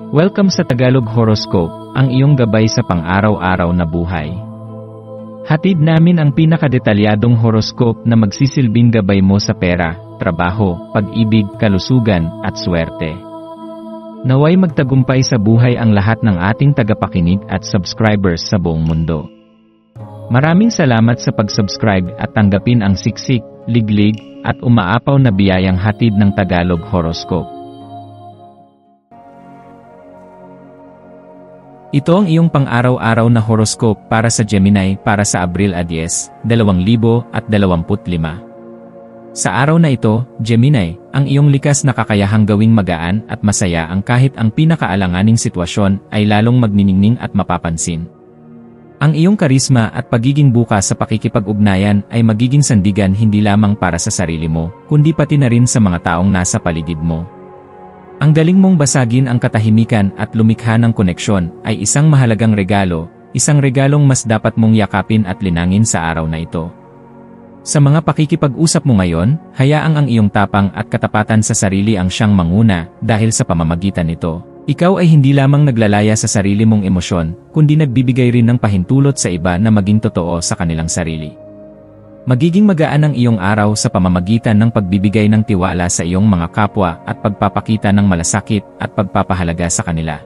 Welcome sa Tagalog Horoscope, ang iyong gabay sa pang-araw-araw na buhay. Hatid namin ang pinakadetalyadong horoscope na magsisilbing gabay mo sa pera, trabaho, pag-ibig, kalusugan, at swerte. Naway magtagumpay sa buhay ang lahat ng ating tagapakinig at subscribers sa buong mundo. Maraming salamat sa pag-subscribe at tanggapin ang siksik, liglig, at umaapaw na biyayang hatid ng Tagalog Horoscope. Ito ang iyong pang-araw-araw na horoscope para sa Gemini para sa Abril 10, 2025. Sa araw na ito, Gemini, ang iyong likas na kakayahang gawing magaan at masaya ang kahit ang pinakaalanganing sitwasyon ay lalong magniningning at mapapansin. Ang iyong karisma at pagiging bukas sa pakikipag-ugnayan ay magiging sandigan hindi lamang para sa sarili mo, kundi pati na rin sa mga taong nasa paligid mo. Ang galing mong basagin ang katahimikan at lumikha ng koneksyon ay isang mahalagang regalo, isang regalong mas dapat mong yakapin at linangin sa araw na ito. Sa mga pakikipag-usap mo ngayon, hayaang ang iyong tapang at katapatan sa sarili ang siyang manguna dahil sa pamamagitan nito. Ikaw ay hindi lamang naglalaya sa sarili mong emosyon, kundi nagbibigay rin ng pahintulot sa iba na maging totoo sa kanilang sarili. Magiging magaan ang iyong araw sa pamamagitan ng pagbibigay ng tiwala sa iyong mga kapwa at pagpapakita ng malasakit at pagpapahalaga sa kanila.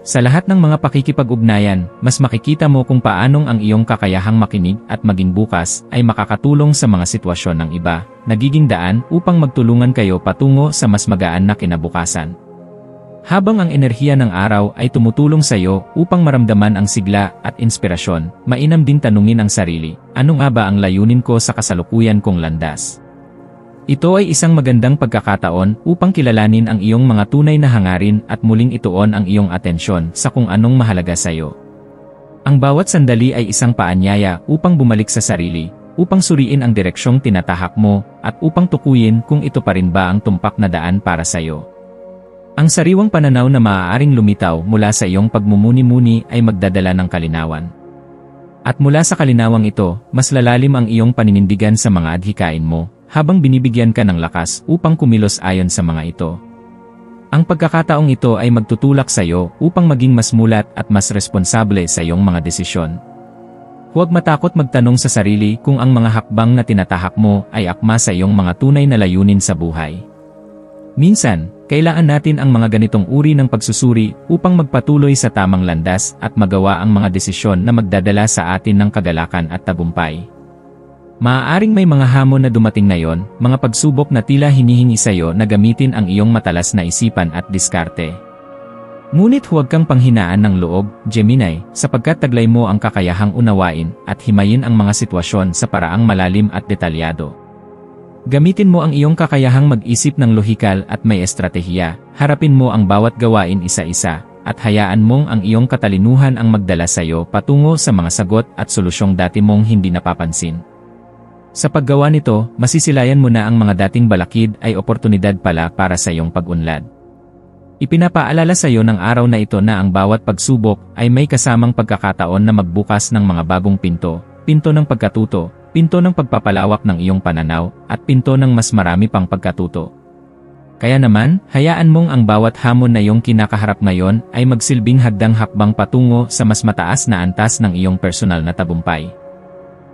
Sa lahat ng mga pakikipag-ugnayan, mas makikita mo kung paanong ang iyong kakayahang makinig at maging bukas ay makakatulong sa mga sitwasyon ng iba, nagiging daan upang magtulungan kayo patungo sa mas magaan na kinabukasan. Habang ang enerhiya ng araw ay tumutulong sa iyo upang maramdaman ang sigla at inspirasyon, mainam din tanungin ang sarili, ano nga ba ang layunin ko sa kasalukuyan kong landas? Ito ay isang magandang pagkakataon upang kilalanin ang iyong mga tunay na hangarin at muling ituon ang iyong atensyon sa kung anong mahalaga sa iyo. Ang bawat sandali ay isang paanyaya upang bumalik sa sarili, upang suriin ang direksyong tinatahak mo, at upang tukuyin kung ito pa rin ba ang tumpak na daan para sa iyo. Ang sariwang pananaw na maaaring lumitaw mula sa iyong pagmumuni-muni ay magdadala ng kalinawan. At mula sa kalinawang ito, mas lalalim ang iyong paninindigan sa mga adhikain mo, habang binibigyan ka ng lakas upang kumilos ayon sa mga ito. Ang pagkakataong ito ay magtutulak sa iyo upang maging mas mulat at mas responsable sa iyong mga desisyon. Huwag matakot magtanong sa sarili kung ang mga hakbang na tinatahak mo ay akma sa iyong mga tunay na layunin sa buhay. Minsan, kailangan natin ang mga ganitong uri ng pagsusuri upang magpatuloy sa tamang landas at magawa ang mga desisyon na magdadala sa atin ng kagalakan at tagumpay. Maaaring may mga hamon na dumating ngayon, mga pagsubok na tila hinihingi sa iyo na gamitin ang iyong matalas na isipan at diskarte. Ngunit huwag kang panghinaan ng loob, Gemini, sapagkat taglay mo ang kakayahang unawain at himayin ang mga sitwasyon sa paraang malalim at detalyado. Gamitin mo ang iyong kakayahang mag-isip ng lohikal at may estratehiya, harapin mo ang bawat gawain isa-isa, at hayaan mong ang iyong katalinuhan ang magdala sa iyo patungo sa mga sagot at solusyong dati mong hindi napapansin. Sa paggawa nito, masisilayan mo na ang mga dating balakid ay oportunidad pala para sa iyong pag-unlad. Ipinapaalala sa iyo ng araw na ito na ang bawat pagsubok ay may kasamang pagkakataon na magbukas ng mga bagong pinto, pinto ng pagkatuto, pinto ng pagpapalawak ng iyong pananaw, at pinto ng mas marami pang pagkatuto. Kaya naman, hayaan mong ang bawat hamon na iyong kinakaharap ngayon ay magsilbing hagdang hakbang patungo sa mas mataas na antas ng iyong personal na tagumpay.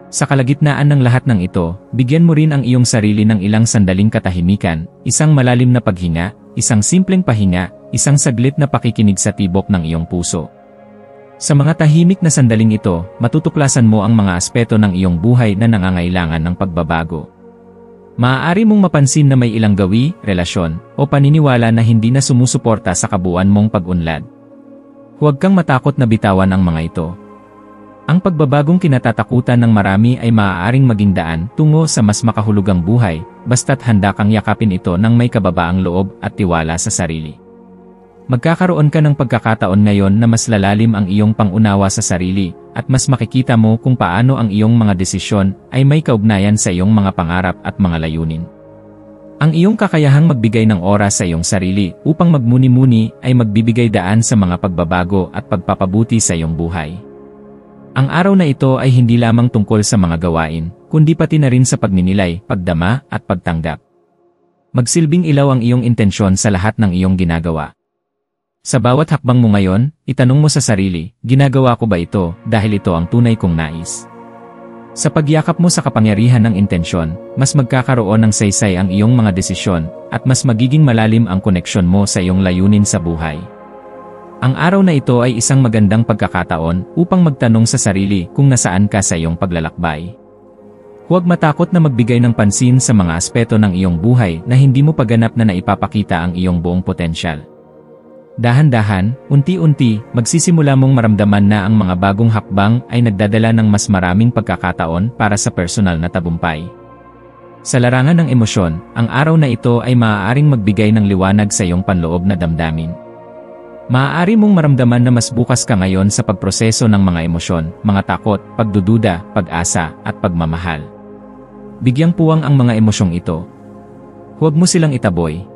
Sa kalagitnaan ng lahat ng ito, bigyan mo rin ang iyong sarili ng ilang sandaling katahimikan, isang malalim na paghinga, isang simpleng pahinga, isang saglit na pakikinig sa tibok ng iyong puso. Sa mga tahimik na sandaling ito, matutuklasan mo ang mga aspeto ng iyong buhay na nangangailangan ng pagbabago. Maaari mong mapansin na may ilang gawi, relasyon, o paniniwala na hindi na sumusuporta sa kabuuan mong pag-unlad. Huwag kang matakot na bitawan ang mga ito. Ang pagbabagong kinatatakutan ng marami ay maaaring maging daan tungo sa mas makahulugang buhay, basta't handa kang yakapin ito ng may kababaang loob at tiwala sa sarili. Magkakaroon ka ng pagkakataon ngayon na mas lalalim ang iyong pangunawa sa sarili, at mas makikita mo kung paano ang iyong mga desisyon ay may kaugnayan sa iyong mga pangarap at mga layunin. Ang iyong kakayahang magbigay ng oras sa iyong sarili upang magmuni-muni ay magbibigay daan sa mga pagbabago at pagpapabuti sa iyong buhay. Ang araw na ito ay hindi lamang tungkol sa mga gawain, kundi pati na rin sa pagninilay, pagdama, at pagtanggap. Magsilbing ilaw ang iyong intensyon sa lahat ng iyong ginagawa. Sa bawat hakbang mo ngayon, itanong mo sa sarili, ginagawa ko ba ito dahil ito ang tunay kong nais? Sa pagyakap mo sa kapangyarihan ng intensyon, mas magkakaroon ng saysay ang iyong mga desisyon, at mas magiging malalim ang koneksyon mo sa iyong layunin sa buhay. Ang araw na ito ay isang magandang pagkakataon upang magtanong sa sarili kung nasaan ka sa iyong paglalakbay. Huwag matakot na magbigay ng pansin sa mga aspeto ng iyong buhay na hindi mo pa ganap na naipapakita ang iyong buong potensyal. Dahan-dahan, unti-unti, magsisimula mong maramdaman na ang mga bagong hakbang ay nagdadala ng mas maraming pagkakataon para sa personal na tagumpay. Sa larangan ng emosyon, ang araw na ito ay maaaring magbigay ng liwanag sa iyong panloob na damdamin. Maaari mong maramdaman na mas bukas ka ngayon sa pagproseso ng mga emosyon, mga takot, pagdududa, pag-asa, at pagmamahal. Bigyang puwang ang mga emosyong ito. Huwag mo silang itaboy.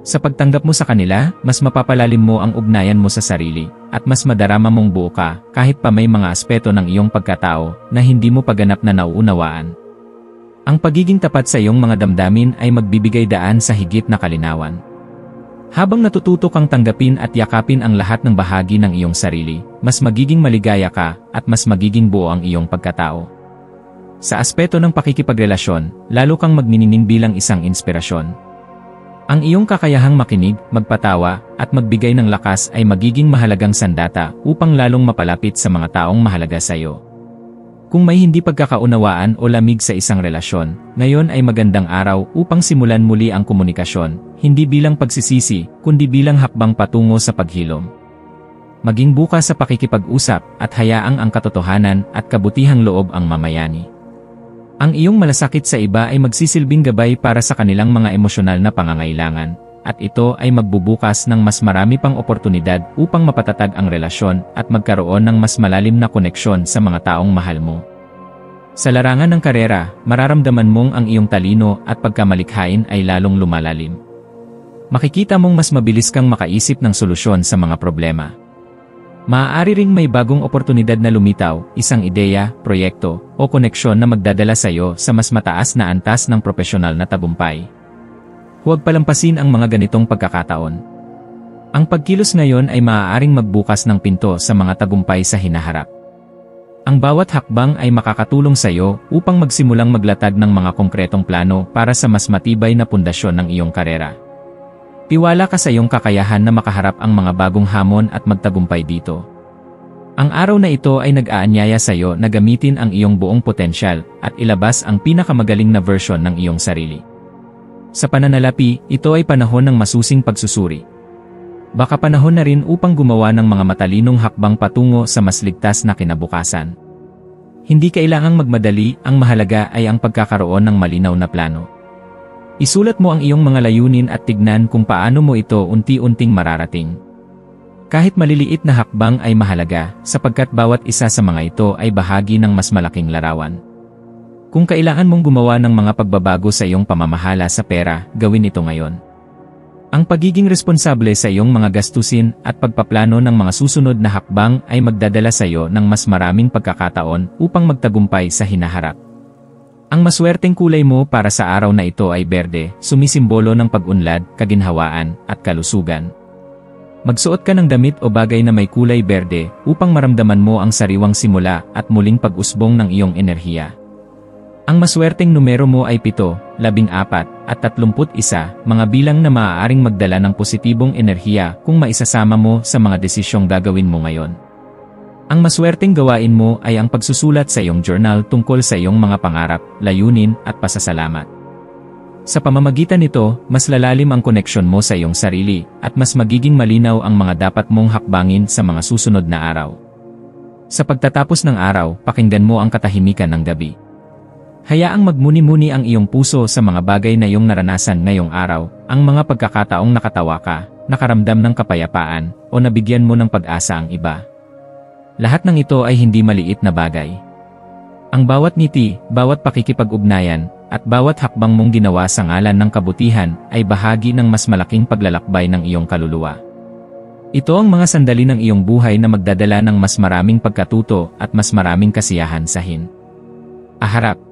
Sa pagtanggap mo sa kanila, mas mapapalalim mo ang ugnayan mo sa sarili, at mas madarama mong buo ka kahit pa may mga aspeto ng iyong pagkatao na hindi mo paganap na nauunawaan. Ang pagiging tapat sa iyong mga damdamin ay magbibigay daan sa higit na kalinawan. Habang natututo kang tanggapin at yakapin ang lahat ng bahagi ng iyong sarili, mas magiging maligaya ka at mas magiging buo ang iyong pagkatao. Sa aspeto ng pakikipagrelasyon, lalo kang magniningning bilang isang inspirasyon. Ang iyong kakayahang makinig, magpatawa, at magbigay ng lakas ay magiging mahalagang sandata upang lalong mapalapit sa mga taong mahalaga sa iyo. Kung may hindi pagkakaunawaan o lamig sa isang relasyon, ngayon ay magandang araw upang simulan muli ang komunikasyon, hindi bilang pagsisisi, kundi bilang hakbang patungo sa paghilom. Maging bukas sa pakikipag-usap at hayaang ang katotohanan at kabutihang loob ang mamayani. Ang iyong malasakit sa iba ay magsisilbing gabay para sa kanilang mga emosyonal na pangangailangan, at ito ay magbubukas ng mas marami pang oportunidad upang mapatatag ang relasyon at magkaroon ng mas malalim na koneksyon sa mga taong mahal mo. Sa larangan ng karera, mararamdaman mong ang iyong talino at pagkamalikhain ay lalong lumalalim. Makikita mong mas mabilis kang makaisip ng solusyon sa mga problema. Maaari ring may bagong oportunidad na lumitaw, isang ideya, proyekto, o koneksyon na magdadala sa iyo sa mas mataas na antas ng propesyonal na tagumpay. Huwag palampasin ang mga ganitong pagkakataon. Ang pagkilos ngayon ay maaaring magbukas ng pinto sa mga tagumpay sa hinaharap. Ang bawat hakbang ay makakatulong sa iyo upang magsimulang maglatag ng mga konkretong plano para sa mas matibay na pundasyon ng iyong karera. Tiwala ka sa iyong kakayahan na makaharap ang mga bagong hamon at magtagumpay dito. Ang araw na ito ay nag-aanyaya sa iyo na gamitin ang iyong buong potensyal at ilabas ang pinakamagaling na version ng iyong sarili. Sa pananalapi, ito ay panahon ng masusing pagsusuri. Baka panahon na rin upang gumawa ng mga matalinong hakbang patungo sa mas ligtas na kinabukasan. Hindi kailangang magmadali, ang mahalaga ay ang pagkakaroon ng malinaw na plano. Isulat mo ang iyong mga layunin at tignan kung paano mo ito unti-unting mararating. Kahit maliliit na hakbang ay mahalaga, sapagkat bawat isa sa mga ito ay bahagi ng mas malaking larawan. Kung kailangan mong gumawa ng mga pagbabago sa iyong pamamahala sa pera, gawin ito ngayon. Ang pagiging responsable sa iyong mga gastusin at pagpaplano ng mga susunod na hakbang ay magdadala sa iyo ng mas maraming pagkakataon upang magtagumpay sa hinaharap. Ang maswerteng kulay mo para sa araw na ito ay berde, sumisimbolo ng pag-unlad, kaginhawaan, at kalusugan. Magsuot ka ng damit o bagay na may kulay berde upang maramdaman mo ang sariwang simula at muling pag-usbong ng iyong enerhiya. Ang maswerteng numero mo ay 7, 14, at 31, mga bilang na maaaring magdala ng positibong enerhiya kung maisasama mo sa mga desisyong gagawin mo ngayon. Ang maswerteng gawain mo ay ang pagsusulat sa iyong journal tungkol sa iyong mga pangarap, layunin, at pasasalamat. Sa pamamagitan nito, mas lalalim ang koneksyon mo sa iyong sarili, at mas magiging malinaw ang mga dapat mong hakbangin sa mga susunod na araw. Sa pagtatapos ng araw, pakinggan mo ang katahimikan ng gabi. Hayaang magmuni-muni ang iyong puso sa mga bagay na iyong naranasan ngayong araw, ang mga pagkakataong nakatawa ka, nakaramdam ng kapayapaan, o nabigyan mo ng pag-asa ang iba. Lahat ng ito ay hindi maliit na bagay. Ang bawat ngiti, bawat pakikipag-ugnayan, at bawat hakbang mong ginawa sa ngalan ng kabutihan ay bahagi ng mas malaking paglalakbay ng iyong kaluluwa. Ito ang mga sandali ng iyong buhay na magdadala ng mas maraming pagkatuto at mas maraming kasiyahan sa hinaharap.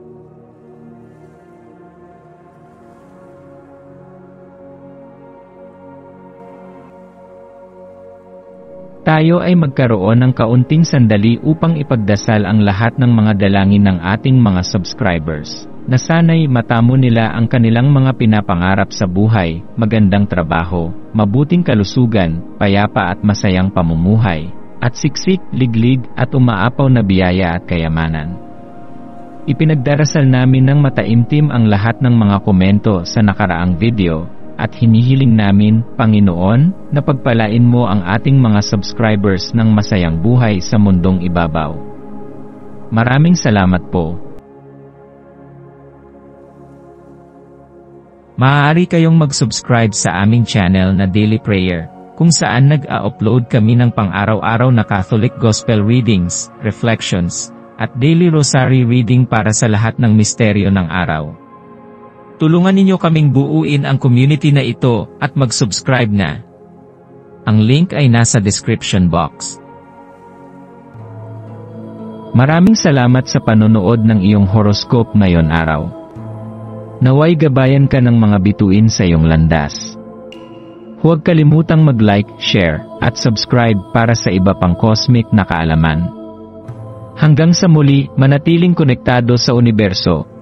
tayo ay magkaroon ng kaunting sandali upang ipagdasal ang lahat ng mga dalangin ng ating mga subscribers, na sana'y matamo nila ang kanilang mga pinapangarap sa buhay, magandang trabaho, mabuting kalusugan, payapa at masayang pamumuhay, at siksik, liglig, at umaapaw na biyaya at kayamanan. Ipinagdarasal namin ng mataimtim ang lahat ng mga komento sa nakaraang video, at hinihiling namin, Panginoon, na pagpalain mo ang ating mga subscribers ng masayang buhay sa mundong ibabaw. Maraming salamat po. Maaari kayong mag-subscribe sa aming channel na Daily Prayer, kung saan nag-a-upload kami ng pang-araw-araw na Catholic Gospel readings, reflections, at daily rosary reading para sa lahat ng misteryo ng araw. Tulungan ninyo kaming buuin ang community na ito at mag-subscribe na. Ang link ay nasa description box. Maraming salamat sa panonood ng iyong horoscope ngayon araw. Naway gabayan ka ng mga bituin sa iyong landas. Huwag kalimutang mag-like, share, at subscribe para sa iba pang cosmic na kaalaman. Hanggang sa muli, manatiling konektado sa universo.